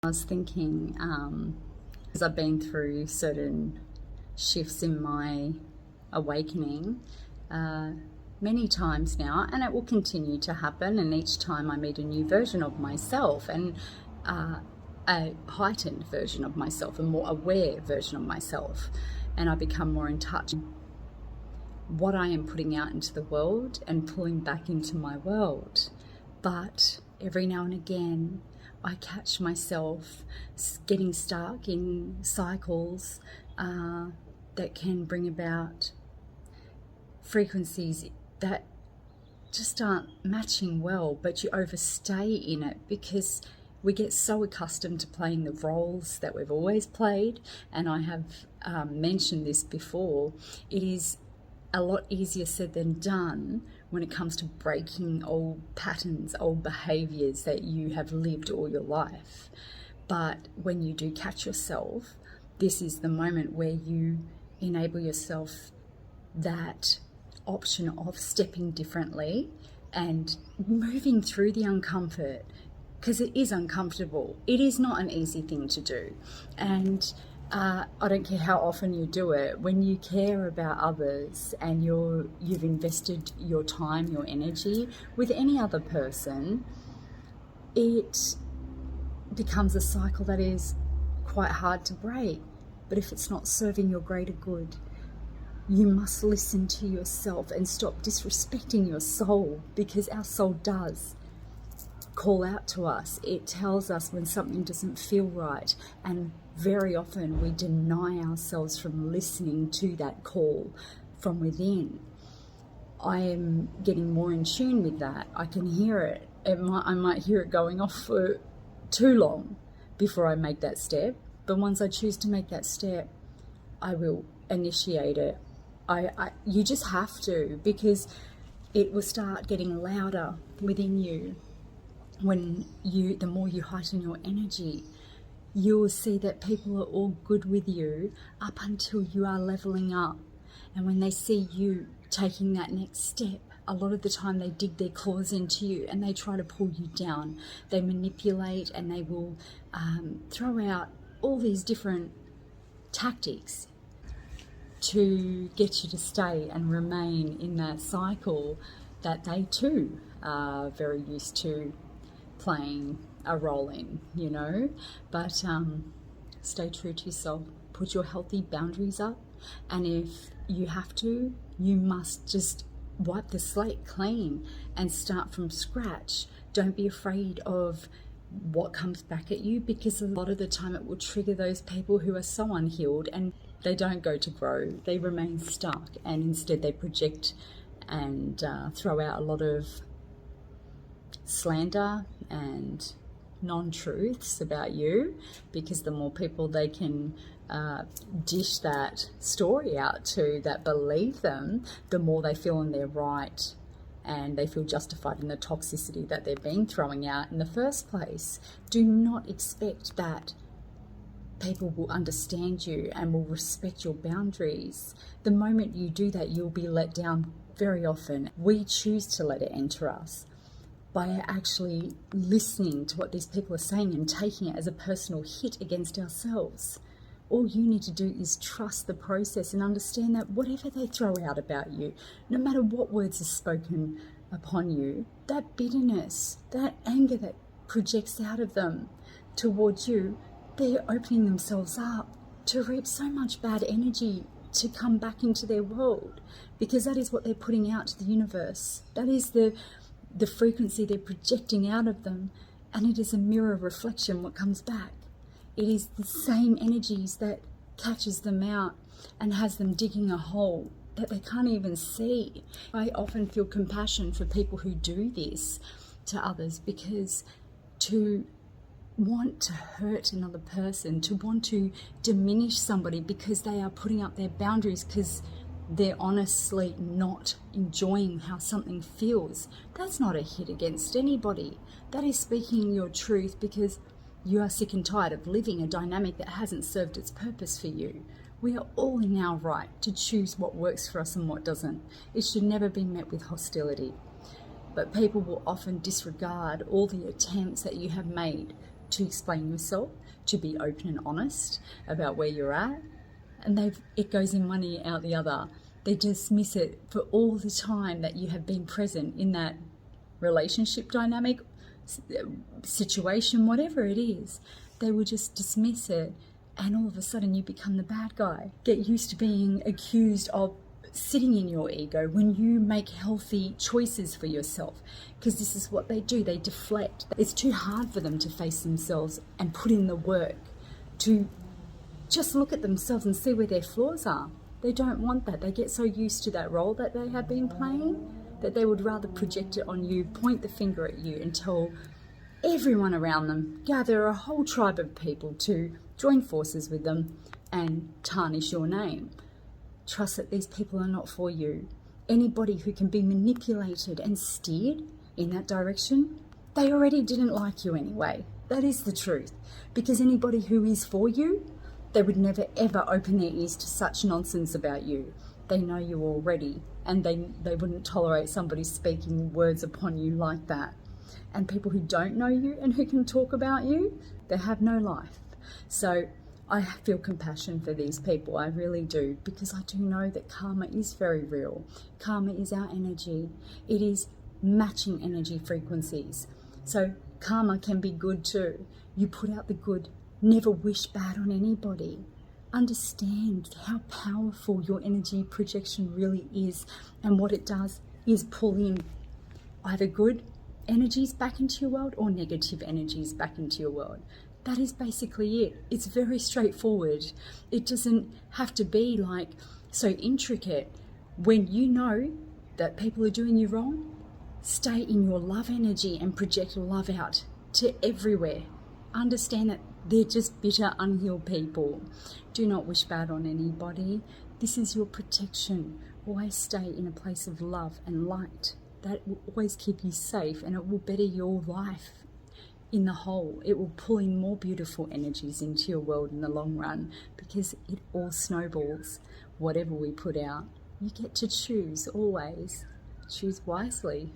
I was thinking, as I've been through certain shifts in my awakening many times now, and it will continue to happen, and each time I meet a new version of myself, and a heightened version of myself, a more aware version of myself, and I become more in touch with what I am putting out into the world and pulling back into my world. But every now and again I catch myself getting stuck in cycles that can bring about frequencies that just aren't matching well, but you overstay in it because we get so accustomed to playing the roles that we've always played. And I have mentioned this before, it is a lot easier said than done when it comes to breaking old patterns, old behaviors that you have lived all your life. But when you do catch yourself, this is the moment where you enable yourself that option of stepping differently and moving through the uncomfort, because it is uncomfortable. It is not an easy thing to do. And I don't care how often you do it, when you care about others and you've invested your time, your energy with any other person, it becomes a cycle that is quite hard to break. But if it's not serving your greater good, you must listen to yourself and stop disrespecting your soul, because our soul does call out to us. It tells us when something doesn't feel right, and very often we deny ourselves from listening to that call from within. I am getting more in tune with that. I can hear it. I might hear it going off for too long before I make that step, but once I choose to make that step, I will initiate it. You just have to, because it will start getting louder within you. The more you heighten your energy, you will see that people are all good with you up until you are leveling up. And when they see you taking that next step, a lot of the time they dig their claws into you and they try to pull you down. They manipulate, and they will throw out all these different tactics to get you to stay and remain in that cycle that they too are very used to playing a role in, but stay true to yourself. Put your healthy boundaries up, and if you have to, you must just wipe the slate clean and start from scratch. Don't be afraid of what comes back at you, because a lot of the time it will trigger those people who are so unhealed, and they don't go to grow. They remain stuck, and instead they project and throw out a lot of slander and non-truths about you, because the more people they can dish that story out to that believe them, the more they feel in their right, and they feel justified in the toxicity that they're being throwing out in the first place. Do not expect that people will understand you and will respect your boundaries. The moment you do that, you'll be let down very often. We choose to let it enter us by actually listening to what these people are saying and taking it as a personal hit against ourselves. All you need to do is trust the process and understand that whatever they throw out about you, no matter what words are spoken upon you, that bitterness, that anger that projects out of them towards you, they're opening themselves up to reap so much bad energy to come back into their world, because that is what they're putting out to the universe. That is the frequency they're projecting out of them, and it is a mirror reflection what comes back. It is the same energies that catches them out and has them digging a hole that they can't even see. I often feel compassion for people who do this to others, because to want to hurt another person, to want to diminish somebody because they are putting up their boundaries because they're honestly not enjoying how something feels, that's not a hit against anybody. That is speaking your truth because you are sick and tired of living a dynamic that hasn't served its purpose for you. We are all in our right to choose what works for us and what doesn't. It should never be met with hostility. But people will often disregard all the attempts that you have made to explain yourself, to be open and honest about where you're at, and it goes in one ear out the other. They dismiss it for all the time that you have been present in that relationship dynamic, situation, whatever it is. They will just dismiss it, and all of a sudden you become the bad guy. Get used to being accused of sitting in your ego when you make healthy choices for yourself, because this is what they do. They deflect. It's too hard for them to face themselves and put in the work to just look at themselves and see where their flaws are. They don't want that. They get so used to that role that they have been playing that they would rather project it on you, point the finger at you, and tell everyone around them, gather a whole tribe of people to join forces with them and tarnish your name. Trust that these people are not for you. Anybody who can be manipulated and steered in that direction, they already didn't like you anyway. That is the truth. Because anybody who is for you, they would never ever open their ears to such nonsense about you. They know you already, and they wouldn't tolerate somebody speaking words upon you like that. And people who don't know you and who can talk about you, they have no life. So I feel compassion for these people, I really do, because I do know that karma is very real. Karma is our energy. It is matching energy frequencies. So karma can be good too. You put out the good. Never wish bad on anybody. Understand how powerful your energy projection really is, and what it does is pull in either good energies back into your world or negative energies back into your world. That is basically it. It's very straightforward. It doesn't have to be like so intricate. When you know that people are doing you wrong, stay in your love energy and project love out to everywhere. Understand that they're just bitter, unhealed people. Do not wish bad on anybody. This is your protection. Always stay in a place of love and light. That will always keep you safe, and it will better your life in the whole. It will pull in more beautiful energies into your world in the long run, because it all snowballs. Whatever we put out, you get to choose always. Choose wisely.